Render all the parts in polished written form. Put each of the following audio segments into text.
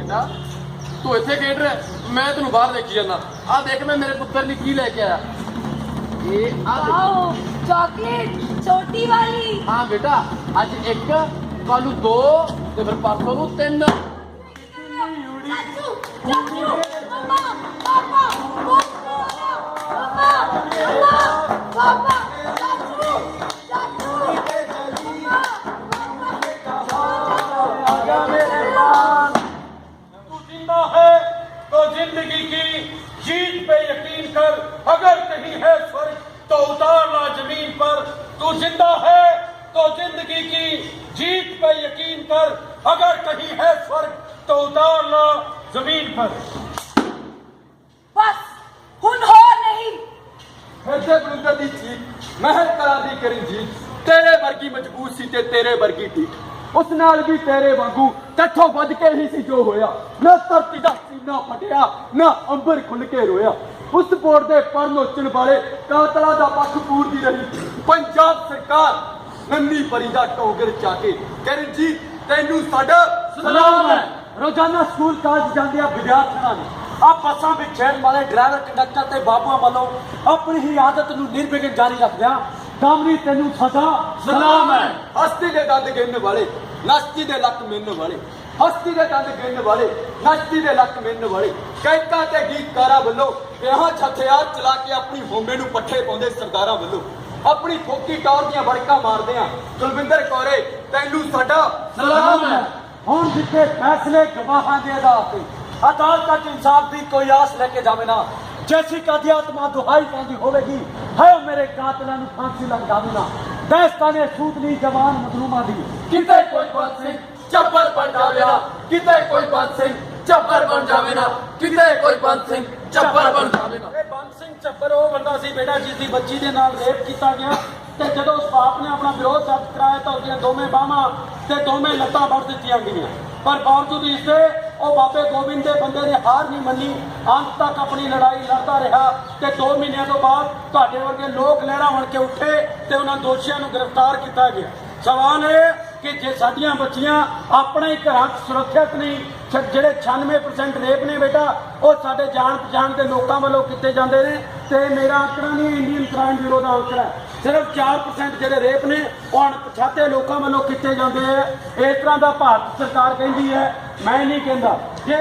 बेटा तू इत्थे खेड रहा है, मैं तेन बाहर देखी जाना। आ देख मैं मेरे पुत्र ने की लेके आया। ये चॉकलेट छोटी वाली। हाँ बेटा, अज एक कल दो ते फिर परसों नूं तीन। चाचू, चाचू, पापा, पापा, पापा, पापा, चाचू, चाचू, आजा मेरे पास। तू जिंदा है तो जिंदगी की जीत पे यकीन कर, अगर कहीं है स्वर्ग तो उतार ला जमीन पर। तू जिंदा है तो जिंदगी की जीत पे यकीन कर, अगर कहीं है स्वर्ग तो उतार ला जमीन पर। बस हुन हो नहीं। फिरते बरिंदर दी चीख महल कला दी करी जीत, तेरे वर्गी मजबूत सी ते तेरे वर्गी पीठ, उस नाल भी तेरे वांगू तैथों वध के ही सी जो होया। ना धरती दा सीना फटिया, ना अंबर खुल के रोया। उस बोर दे पर नोचण वाले कातला दा पक्ष पूरदी रही पंजाब सरकार। नन्नी परी दा टोगर चाके करण जी तैनू साडा सलाम है। रोजाना स्कूल कालज जांदियां विद्यार्थियों ने आ बसां विच चढ़न वाले ड्राइवर कंडक्टर ते बाबूआं वालों अपनी ही आदत नूं निर्विघन जारी रखदिआं कामरी तैनू साडा सलाम है। हस्ती दे दंद गिनने वाले, नस्ती दे लक मिलने वाले, हस्ती दे दंद गिनने वाले, नस्ती दे लक मिलने वाले गायकां ते गीतकारां वल्लों विआहां च हथियार चला के अपनी होमे नूं पट्ठे पाउंदे सरदारां वल्लों अपनी फोकी टौर दीआं वड़कां मारदे आ कुलविंदर कौरे तैनू साडा सलाम है। हुण जिथे फैसले गवाहां दे आधार ते अदालत तक इंसाफ दी कोई आस लेके जावे ना, जैसी कदी आत्मा दुहाई पाउंदी होवेगी, है मेरे कातलां नूं फांसी लग जावे ना। दस्ताने सूतली जवान मजलूमां दी किते कोई बंद सिंह चब्बर बन जावे ना, किते कोई बंद सिंह चब्बर बन जावे ना, किते कोई बंद सिंह चब्बर बन जावे ना। बंद सिंह चब्बर ਉਹ ਬੰਦਾ ਸੀ ਬੇਟਾ ਜਿਸ ਦੀ ਬੱਚੀ ਦੇ ਨਾਲ ਰੇਪ ਕੀਤਾ ਗਿਆ ਤੇ ਜਦੋਂ ਉਸ ਬਾਪ ਨੇ ਆਪਣਾ ਵਿਰੋਧ ਦਰਜ ਕਰਾਇਆ ਤਾਂ ਉਹਦੀਆਂ ਦੋਵੇਂ ਬਾਹਾਂ ਤੇ ਦੋਵੇਂ ਲੱਤਾਂ ਵੱਢ ਦਿੱਤੀਆਂ ਗਈਆਂ। ਪਰ ਬਾਵਜੂਦ ਇਸ ਦੇ ਉਹ ਬਾਬੇ ਗੋਬਿੰਦ ਦੇ ਬੰਦੇ ਨੇ ਹਾਰ ਨਹੀਂ ਮੰਨੀ, ਅੰਤ ਤੱਕ ਆਪਣੀ ਲੜਾਈ ਲੜਦਾ ਰਿਹਾ ਤੇ 2 ਮਹੀਨਿਆਂ ਤੋਂ ਬਾਅਦ ਤੁਹਾਡੇ ਵਰਗੇ ਲੋਕ ਲਹਿਰਾਂ ਬਣ ਕੇ ਉੱਠੇ ਤੇ ਉਹਨਾਂ ਦੋਸ਼ੀਆਂ ਨੂੰ ਗ੍ਰਿਫਤਾਰ ਕੀਤਾ ਗਿਆ। ਸਵਾਲ ਇਹ ਕਿ ਜੇ ਸਾਡੀਆਂ ਬੱਚੀਆਂ ਆਪਣੇ ਹੀ ਘਰਾਂ 'ਚ ਸੁਰੱਖਿਅਤ ਨਹੀਂ, ਜਿਹੜੇ 96% ਰੇਪ ਨੇ ਬੇਟਾ ਉਹ ਸਾਡੇ ਜਾਣ ਪਛਾਣ ਦੇ ਲੋਕਾਂ ਵੱਲੋਂ ਕੀਤੇ ਜਾਂਦੇ ਨੇ ਤੇ ਮੇਰਾ ਅੰਕੜਾ ਨਹੀਂ ਇੰਡੀਅਨ ਕ੍ਰਾਈਮ ਬਿਊਰੋ ਦਾ ਅੰਕੜਾ ਸਿਰਫ 4% ਜਿਹੜੇ ਰੇਪ ਨੇ ਉਹ ਅਣਪਛਾਤੇ ਲੋਕਾਂ ਵੱਲੋਂ ਕੀਤੇ ਜਾਂਦੇ ਆ। ਇਸ ਤਰ੍ਹਾਂ ਦਾ ਭਾਰਤ ਸਰਕਾਰ ਕਹਿੰਦੀ ਹੈ, ਮੈਂ ਨਹੀਂ ਕਹਿੰਦਾ। ਜੇ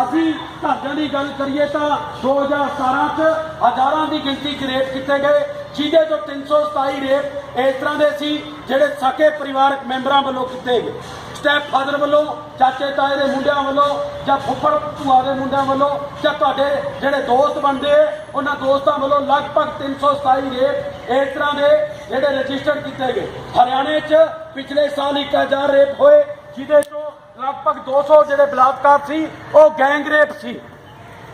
ਅਸੀਂ ਘਰਦਿਆਂ ਦੀ ਗੱਲ ਕਰੀਏ ਤਾਂ 2017 ਚ ਹਜ਼ਾਰਾਂ ਦੀ ਗਿਣਤੀ 'ਚ ਰੇਪ ਕੀਤੇ ਗਏ, ਜਿਹਦੇ ਤੋਂ 327 ਰੇਪ ਇਸ ਤਰ੍ਹਾਂ ਦੇ ਸੀ ਜਿਹੜੇ ਸਕੇ ਪਰਿਵਾਰਕ ਮੈਂਬਰਾਂ ਵੱਲੋਂ ਕੀਤੇ ਗਏ। ਸਟੈਪ ਫਾਦਰ ਵੱਲੋਂ, ਚਾਚੇ ਤਾਏ ਦੇ ਮੁੰਡਿਆਂ ਵੱਲੋਂ ਜਾਂ ਫੁੱਫੜ ਭੂਆ ਦੇ ਮੁੰਡਿਆਂ ਵੱਲੋਂ ਜਾਂ ਤੁਹਾਡੇ ਜਿਹੜੇ ਦੋਸਤ ਬਣਦੇ ਉਹਨਾਂ ਦੋਸਤਾਂ ਵੱਲੋਂ ਲਗਭਗ 327 ਰੇਪ ਇਸ ਤਰ੍ਹਾਂ ਦੇ ਜਿਹੜੇ ਰਜਿਸਟਰ ਕੀਤੇ ਗਏ। ਹਰਿਆਣੇ 'ਚ ਪਿਛਲੇ ਸਾਲ 1000 ਰੇਪ ਹੋਏ, ਜਿਹਦੇ ਤੋਂ ਲਗਭਗ 200 ਜਿਹੜੇ ਬਲਾਤਕਾਰ ਸੀ ਉਹ ਗੈਂਗ ਰੇਪ ਸੀ।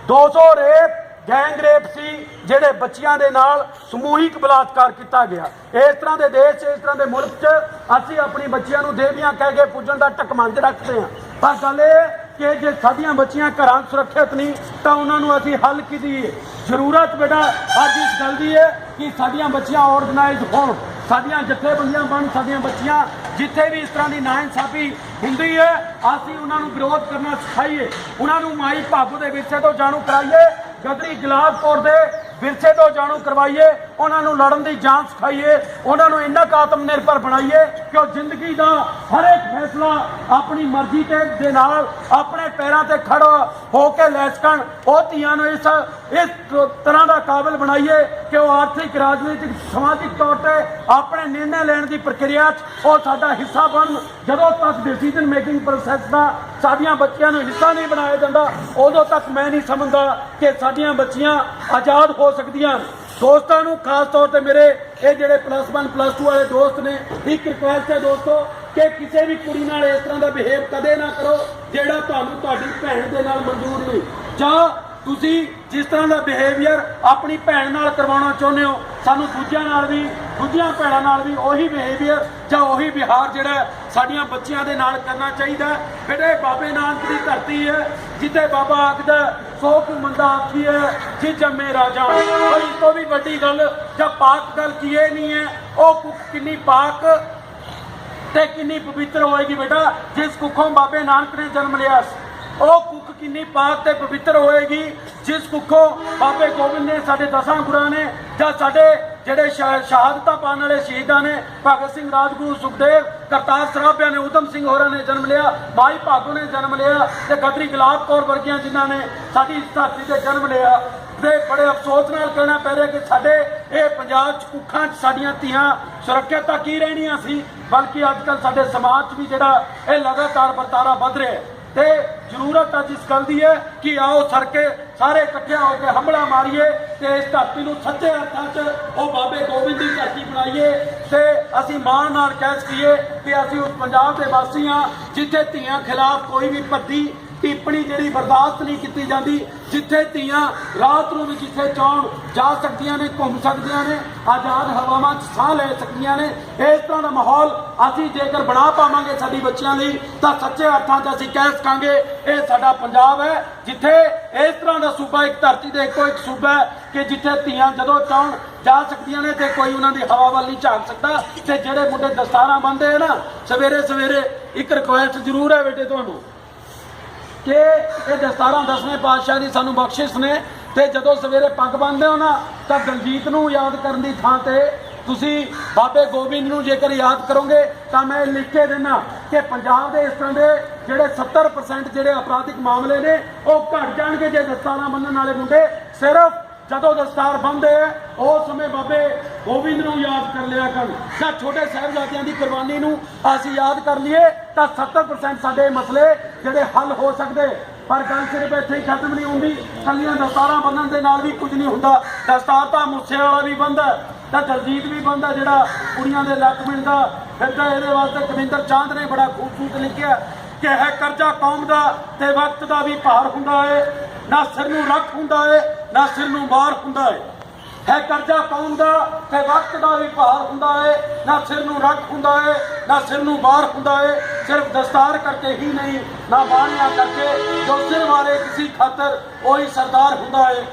200 ਰੇਪ ਗੈਂਗ ਰੇਪ ਸੀ ਜਿਹੜੇ ਬੱਚਿਆਂ ਦੇ ਨਾਲ ਸਮੂਹਿਕ ਬਲਾਤਕਾਰ ਕੀਤਾ ਗਿਆ। ਇਸ ਤਰ੍ਹਾਂ ਦੇ ਦੇਸ਼ 'ਚ, ਇਸ ਤਰ੍ਹਾਂ ਦੇ ਮੁਲਕ 'ਚ ਅਸੀਂ ਆਪਣੀ ਬੱਚਿਆਂ ਨੂੰ ਦੇਵੀਆਂ ਕਹਿ ਕੇ ਪੂਜਣ ਦਾ ਢਕਮੰਜ ਰੱਖਦੇ ਹਾਂ। ਪਰ ਗੱਲ ਇਹ ਕਿ ਜੇ ਸਾਡੀਆਂ ਬੱਚੀਆਂ ਘਰਾਂ 'ਚ ਸੁਰੱਖਿਅਤ ਨਹੀਂ ਤਾਂ ਉਹਨਾਂ ਨੂੰ ਅਸੀਂ ਹੱਲ ਕੀ ਦਈਏ। ਜ਼ਰੂਰਤ ਬੇਟਾ ਅੱਜ ਇਸ ਗੱਲ ਦੀ ਹੈ ਕਿ ਸਾਡੀਆਂ ਬੱਚੀਆਂ ਆਰਗੇਨਾਈਜ਼ ਹੋਣ, ਸਾਡੀਆਂ ਜਥੇਬੰਦੀਆਂ ਬਣ, ਸਾਡੀਆਂ ਬੱਚੀਆਂ ਜਿੱਥੇ ਵੀ ਇਸ ਤਰ੍ਹਾਂ ਦੀ ਨਾਇਨਸਾਫੀ ਹੁੰਦੀ ਹੈ ਅਸੀਂ ਉਹਨਾਂ ਨੂੰ ਵਿਰੋਧ ਕਰਨਾ ਸਿਖਾਈਏ, ਉਹਨਾਂ ਨੂੰ ਮਾਈ ਭਾਗੋ ਦੇ ਵਿਰਸੇ ਤੋਂ ਜਾਣੂ ਕਰਾਈਏ, ਗਦਰੀ ਗੁਲਾਬ ਕੌਰ ਦੇ ਵਿਰਸੇ ਤੋਂ ਜਾਣੂ ਕਰਵਾਈਏ, ਉਹਨਾਂ ਨੂੰ ਲੜਨ ਦੀ ਜਾਨ ਸਿਖਾਈਏ, ਉਹਨਾਂ ਨੂੰ ਇੰਨਾ ਕੁ ਆਤਮ ਨਿਰਭਰ ਬਣਾਈਏ ਕਿ ਉਹ ਜ਼ਿੰਦਗੀ ਦਾ ਹਰੇਕ ਫੈਸਲਾ ਆਪਣੀ ਮਰਜ਼ੀ ਦੇ ਨਾਲ ਆਪਣੇ ਪੈਰਾਂ ਤੇ ਖੜਾ ਹੋ ਕੇ ਲੈ ਸਕਣ। ਉਹ ਧੀਆਂ ਨੂੰ ਇਸ ਤਰ੍ਹਾਂ ਦਾ ਕਾਬਿਲ ਬਣਾਈਏ ਕਿ ਉਹ ਆਰਥਿਕ, ਰਾਜਨੀਤਿਕ, ਸਮਾਜਿਕ ਤੌਰ ਤੇ ਆਪਣੇ ਨਿਰਣੇ ਲੈਣ ਦੀ ਪ੍ਰਕਿਰਿਆ 'ਚ ਉਹ ਸਾਡਾ ਹਿੱਸਾ ਬਣਨ। ਜਦੋਂ ਤੱਕ ਡਿਸੀਜਨ ਮੇਕਿੰਗ ਪ੍ਰੋਸੈਸ ਦਾ ਸਾਡੀਆਂ ਬੱਚੀਆਂ ਨੂੰ ਹਿੱਸਾ ਨਹੀਂ ਬਣਾਇਆ ਜਾਂਦਾ ਉਦੋਂ ਤੱਕ ਮੈਂ ਨਹੀਂ ਸਮਝਦਾ ਕਿ ਸਾਡੀਆਂ ਬੱਚੀਆਂ ਆਜ਼ਾਦ ਹੋ ਸਕਦੀਆਂ। ਦੋਸਤਾਂ ਨੂੰ ਖਾਸ ਤੌਰ ਤੇ ਮੇਰੇ ਇਹ ਜਿਹੜੇ +1 +2 ਵਾਲੇ ਦੋਸਤ ਨੇ, ਇੱਕ ਰਿਕੁਐਸਟ ਹੈ ਦੋਸਤੋ ਕਿ ਕਿਸੇ ਵੀ ਕੁੜੀ ਨਾਲ ਇਸ ਤਰ੍ਹਾਂ ਦਾ ਬਿਹੇਵ ਕਦੇ ਨਾ ਕਰੋ ਜਿਹੜਾ ਤੁਹਾਨੂੰ ਤੁਹਾਡੀ ਭੈਣ ਦੇ ਨਾਲ ਮਨਜ਼ੂਰ ਨਹੀਂ, ਜਾਂ ਤੁਸੀਂ ਜਿਸ ਤਰ੍ਹਾਂ ਦਾ ਬਿਹੇਵੀਅਰ ਆਪਣੀ ਭੈਣ ਨਾਲ ਕਰਵਾਉਣਾ ਚਾਹੁੰਦੇ ਹੋ ਸਾਨੂੰ ਦੂਜਿਆਂ ਨਾਲ ਵੀ, ਦੂਜੀਆਂ ਭੈਣਾਂ ਨਾਲ ਵੀ ਉਹੀ ਬਿਹੇਵੀਅਰ ਜਾਂ ਉਹੀ ਵਿਹਾਰ ਜਿਹੜਾ ਸਾਡੀਆਂ ਬੱਚੀਆਂ ਦੇ ਨਾਲ ਕਰਨਾ ਚਾਹੀਦਾ। ਬੇਟੇ ਬਾਬੇ ਨਾਨਕ ਦੀ ਧਰਤੀ ਹੈ ਜਿੱਥੇ ਬਾਬਾ ਆਖਦਾ ਸੋ ਕੁ ਮੰਦਾ ਆਖੀ ਹੈ ਜੀ ਜੰਮੇ ਰਾਜਾ। ਔਰ ਇਸ ਤੋਂ ਵੀ ਵੱਡੀ ਗੱਲ ਜਾਂ ਪਾਕ ਗੱਲ ਕੀ ਇਹ ਨਹੀਂ ਹੈ ਉਹ ਕੁੱਖ ਕਿੰਨੀ ਪਾਕ ਤੇ ਕਿੰਨੀ ਪਵਿੱਤਰ ਹੋਏਗੀ ਬੇਟਾ ਜਿਸ ਕੁੱਖੋਂ ਬਾਬੇ ਨਾਨਕ ਨੇ ਜਨਮ ਲਿਆ। ਉਹ ਕੁੱਖ ਕਿੰਨੀ ਪਾਕ ਤੇ ਪਵਿੱਤਰ ਹੋਏਗੀ ਜਿਸ ਕੁੱਖੋਂ ਬਾਬੇ ਗੋਬਿੰਦ ਨੇ ਸਾਡੇ ਦਸਾਂ ਗੁਰਾਂ ਨੇ ਜਾਂ ਸਾਡੇ ਜਿਹੜੇ ਸ਼ਹਾਦਤਾਂ ਪਾਉਣ ਵਾਲੇ ਸ਼ਹੀਦਾਂ ਨੇ ਭਗਤ ਸਿੰਘ, ਰਾਜਗੁਰੂ, ਸੁਖਦੇਵ, ਕਰਤਾਰ ਸਰਾਭਿਆ ਨੇ, ਊਧਮ ਸਿੰਘ ਹੋਰਾਂ ਨੇ ਜਨਮ ਲਿਆ, ਮਾਈ ਭਾਗੋ ਨੇ ਜਨਮ ਲਿਆ ਤੇ ਗਦਰੀ ਗੁਲਾਬ ਕੌਰ ਵਰਗੀਆਂ ਜਿਨ੍ਹਾਂ ਨੇ ਸਾਡੀ ਇਸ ਧਰਤੀ ਤੇ ਜਨਮ ਲਿਆ। ਤੇ ਬੜੇ ਅਫਸੋਸ ਨਾਲ ਕਹਿਣਾ ਪੈ ਰਿਹਾ ਕਿ ਸਾਡੇ ਇਹ ਪੰਜਾਬ 'ਚ ਕੁੱਖਾਂ 'ਚ ਸਾਡੀਆਂ ਧੀਆਂ ਸੁਰੱਖਿਅਤ ਤਾਂ ਕੀ ਰਹਿਣੀਆਂ ਸੀ, ਬਲਕਿ ਅੱਜ ਕੱਲ੍ਹ ਸਾਡੇ ਸਮਾਜ 'ਚ ਵੀ ਜਿਹੜਾ ਇਹ ਲਗਾਤਾਰ ਵਰਤਾਰਾ ਵੱਧ ਰਿਹਾ ਹੈ। ਤੇ ਜ਼ਰੂਰਤ ਅੱਜ ਇਸ ਗੱਲ ਦੀ ਹੈ ਕਿ ਆਓ ਸਰਕੇ ਸਾਰੇ ਇਕੱਠੇ ਹੋ ਕੇ ਹੰਭਲਾ ਮਾਰੀਏ ਤੇ ਇਸ ਧਰਤੀ ਨੂੰ ਸੱਚੇ ਅਰਥਾਂ 'ਚ ਉਹ ਬਾਬੇ ਗੋਬਿੰਦ ਦੀ ਧਰਤੀ ਬਣਾਈਏ ਤੇ ਅਸੀਂ ਮਾਣ ਨਾਲ ਕਹਿ ਸਕੀਏ ਕਿ ਅਸੀਂ ਉਸ ਪੰਜਾਬ ਦੇ ਵਾਸੀ ਹਾਂ ਜਿੱਥੇ ਧੀਆਂ ਖਿਲਾਫ ਕੋਈ ਵੀ ਭੱਦੀ ਟਿੱਪਣੀ ਜਿਹੜੀ ਬਰਦਾਸ਼ਤ ਨਹੀਂ ਕੀਤੀ ਜਾਂਦੀ, ਜਿੱਥੇ ਧੀਆਂ ਰਾਤ ਨੂੰ ਵੀ ਜਿੱਥੇ ਚਾਹੁਣ ਜਾ ਸਕਦੀਆਂ ਨੇ, ਘੁੰਮ ਸਕਦੀਆਂ ਨੇ, ਆਜ਼ਾਦ ਹਵਾਵਾਂ 'ਚ ਸਾਹ ਲੈ ਸਕਦੀਆਂ ਨੇ। ਇਸ ਤਰ੍ਹਾਂ ਦਾ ਮਾਹੌਲ ਅਸੀਂ ਜੇਕਰ ਬਣਾ ਪਾਵਾਂਗੇ ਸਾਡੀ ਬੱਚਿਆਂ ਲਈ ਤਾਂ ਸੱਚੇ ਅਰਥਾਂ 'ਚ ਅਸੀਂ ਕਹਿ ਸਕਾਂਗੇ ਇਹ ਸਾਡਾ ਪੰਜਾਬ ਹੈ ਜਿੱਥੇ ਇਸ ਤਰ੍ਹਾਂ ਦਾ ਸੂਬਾ ਇੱਕ ਧਰਤੀ ਦੇ ਇੱਕੋ ਇੱਕ ਸੂਬਾ ਹੈ ਕਿ ਜਿੱਥੇ ਧੀਆਂ ਜਦੋਂ ਚਾਹੁਣ ਜਾ ਸਕਦੀਆਂ ਨੇ ਤੇ ਕੋਈ ਉਹਨਾਂ ਦੀ ਹਵਾ ਵੱਲ ਨਹੀਂ ਝਾਕ ਸਕਦਾ। ਤੇ ਜਿਹੜੇ ਮੁੰਡੇ ਦਸਤਾਰਾਂ ਬੰਨ੍ਹਦੇ ਆ ਨਾ ਸਵੇਰੇ ਸਵੇਰੇ, ਇੱਕ ਰਿਕੁਐਸਟ ਜ਼ਰੂਰ ਹੈ ਬੇਟੇ ਤੁਹਾਨੂੰ ਕਿ ਇਹ ਦਸਤਾਰਾਂ 10ਵੇਂ ਪਾਤਸ਼ਾਹ ਦੀ ਸਾਨੂੰ ਬਖਸ਼ਿਸ਼ ਨੇ ਤੇ ਜਦੋਂ ਸਵੇਰੇ ਪੱਗ ਬੰਨ੍ਹਦੇ ਹੋ ਨਾ ਤਾਂ ਦਲਜੀਤ ਨੂੰ ਯਾਦ ਕਰਨ ਦੀ ਥਾਂ ਤੇ ਤੁਸੀਂ ਬਾਬੇ ਗੋਬਿੰਦ ਨੂੰ ਜੇਕਰ ਯਾਦ ਕਰੋਗੇ ਤਾਂ ਮੈਂ ਲਿਖ ਕੇ ਦੇਣਾ ਕਿ ਪੰਜਾਬ ਦੇ ਇਸ ਤਰ੍ਹਾਂ ਦੇ ਜਿਹੜੇ 70% ਜਿਹੜੇ ਅਪਰਾਧਿਕ ਮਾਮਲੇ ਨੇ ਉਹ ਘਟ ਜਾਣਗੇ ਜੇ ਦਸਤਾਰਾਂ ਬੰਨ੍ਹਣ ਵਾਲੇ ਮੁੰਡੇ ਸਿਰਫ ਜਦੋਂ ਦਸਤਾਰ ਬੰਨ੍ਹਦੇ ਆ ਉਸ ਸਮੇਂ ਬਾਬੇ ਗੋਬਿੰਦ ਨੂੰ ਯਾਦ ਕਰ ਲਿਆ ਕਰਨ ਜਾਂ ਛੋਟੇ ਸਾਹਿਬਜ਼ਾਦਿਆਂ ਦੀ ਕੁਰਬਾਨੀ ਨੂੰ ਅਸੀਂ ਯਾਦ ਕਰ ਲਈਏ ਤਾਂ 70% ਸਾਡੇ ਮਸਲੇ ਜਿਹੜੇ ਹੱਲ ਹੋ ਸਕਦੇ। ਪਰ ਗੱਲ ਸਿਰਫ ਇੱਥੇ ਹੀ ਖਤਮ ਨਹੀਂ ਹੁੰਦੀ, ਕੱਲੀਆਂ ਦਸਤਾਰਾਂ ਬੰਨ੍ਹਣ ਦੇ ਨਾਲ ਵੀ ਕੁਝ ਨਹੀਂ ਹੁੰਦਾ। ਦਸਤਾਰ ਤਾਂ ਮੂਸੇ ਵਾਲਾ ਵੀ ਬੰਨ੍ਹਦਾ ਤਾਂ ਦਲਜੀਤ ਵੀ ਬੰਨ੍ਹਦਾ ਜਿਹੜਾ ਕੁੜੀਆਂ ਦੇ ਲੱਕ ਮਿਲਦਾ ਫਿਰਦਾ। ਇਹਦੇ ਵਾਸਤੇ ਕਵਿੰਦਰ ਚਾਂਦ ਨੇ ਬੜਾ ਖੂਬਸੂਰਤ ਲਿਖਿਆ ਕਿ ਹੈ ਕਰਜ਼ਾ ਕੌਮ ਦਾ ਤੇ ਵਕਤ ਦਾ ਵੀ ਭਾਰ ਹੁੰਦਾ ਏ, ਨਾ ਸਿਰ ਨੂੰ ਰੱਖ ਹੁੰਦਾ ਏ ਨਾ ਸਿਰ ਨੂੰ ਮਾਰ ਹੁੰਦਾ ਏ। ਹੈ ਕਰਜ਼ਾ ਕੌਮ ਦਾ ਤੇ ਵਕਤ ਦਾ ਵੀ ਭਾਰ ਹੁੰਦਾ ਏ, ਨਾ ਸਿਰ ਨੂੰ ਰੱਖ ਹੁੰਦਾ ਏ ਨਾ ਸਿਰ ਨੂੰ ਬਾਹਰ ਹੁੰਦਾ ਏ। ਸਿਰਫ ਦਸਤਾਰ ਕਰਕੇ ਹੀ ਨਹੀਂ ਨਾ ਬਾਣੀਆਂ ਕਰਕੇ ਜੋ ਸਿਰ ਵਾਲੇ ਕਿਸੇ ਖਾਤਰ ਉਹੀ ਸਰਦਾਰ ਹੁੰਦਾ ਏ।